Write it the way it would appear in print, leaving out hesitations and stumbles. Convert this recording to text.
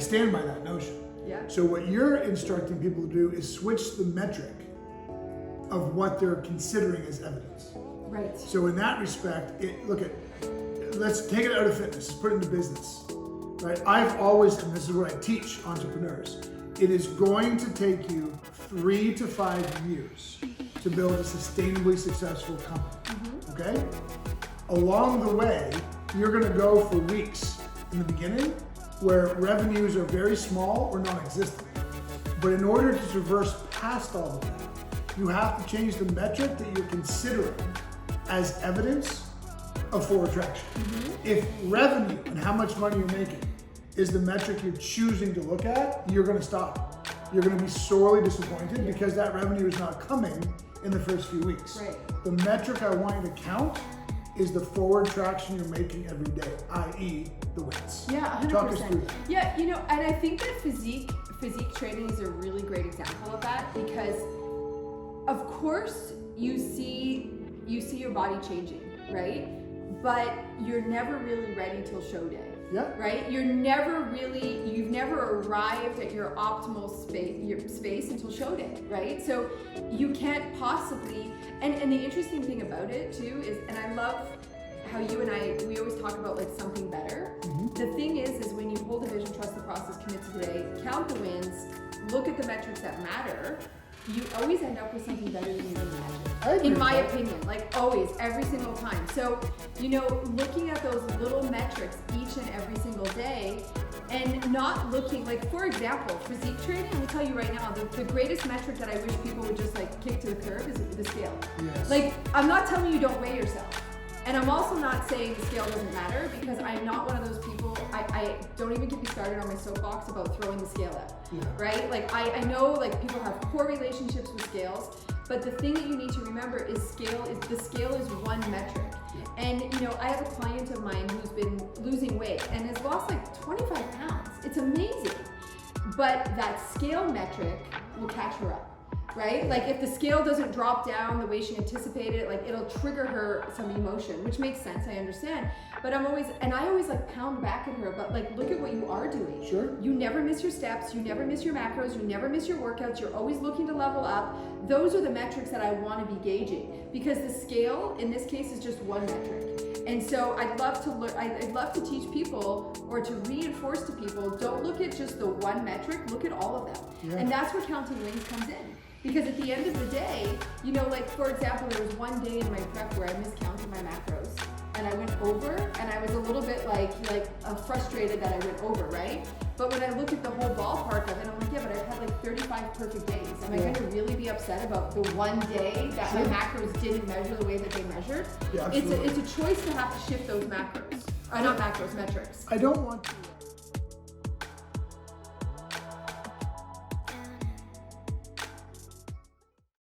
stand by that notion. Yeah. So what you're instructing people to do is switch the metric of what they're considering as evidence. Right. So in that respect, let's take it out of fitness, put it into business, right? I've always, and this is what I teach entrepreneurs, it is going to take you 3 to 5 years to build a sustainably successful company, okay? Along the way, you're gonna go for weeks in the beginning where revenues are very small or non-existent. But in order to traverse past all of that, you have to change the metric that you're considering as evidence of forward traction. If revenue and how much money you're making is the metric you're choosing to look at, you're gonna stop. You're gonna be sorely disappointed because that revenue is not coming in the first few weeks. Right. The metric I want you to count is the forward traction you're making every day, i.e. the wins. Yeah, 100%. Talk us through that. Yeah, you know, and I think that physique training is a really great example of that because, of course, you see your body changing, right? But you're never really ready till show day. Yeah. Right? You've never arrived at your optimal space until show day, right? So you can't possibly, and the interesting thing about it too is, and I love how you and we always talk about like something better. The thing is when you hold a vision, trust the process, commit to today, count the wins, look at the metrics that matter, you always end up with something better than you imagined. In my opinion, like always, every single time. So, you know, looking at those little metrics each and every single day and not looking, like for example, physique training, I will tell you right now, the greatest metric that I wish people would just like kick to the curb is the scale. Yes. Like, I'm not telling you don't weigh yourself. And I'm also not saying the scale doesn't matter because I'm not one of those people, I don't even get me started on my soapbox about throwing the scale out, right? Like I know like people have poor relationships with scales, but the thing that you need to remember is the scale is one metric. And you know, I have a client of mine who's been losing weight and has lost like 25 pounds. It's amazing. But that scale metric will catch her up. Right? Like if the scale doesn't drop down the way she anticipated, like it'll trigger her some emotion, which makes sense, I understand. But I always like pound back at her, but like look at what you are doing. Sure. You never miss your steps, you never miss your macros, you never miss your workouts, you're always looking to level up. Those are the metrics that I want to be gauging because the scale in this case is just one metric. And so I'd love to teach people or to reinforce to people, don't look at just the one metric, look at all of them. Yeah. And that's where counting wins comes in. Because at the end of the day, you know, like for example, there was one day in my prep where I miscounted my macros and I went over and I was a little bit like frustrated that I went over, right? But when I look at the whole ballpark of it, I'm like, yeah, but I've had like 35 perfect days. Am I going to really be upset about the one day that my macros didn't measure the way that they measured? Yeah, absolutely. It's a choice to have to shift those macros. Not macros, metrics. I don't want to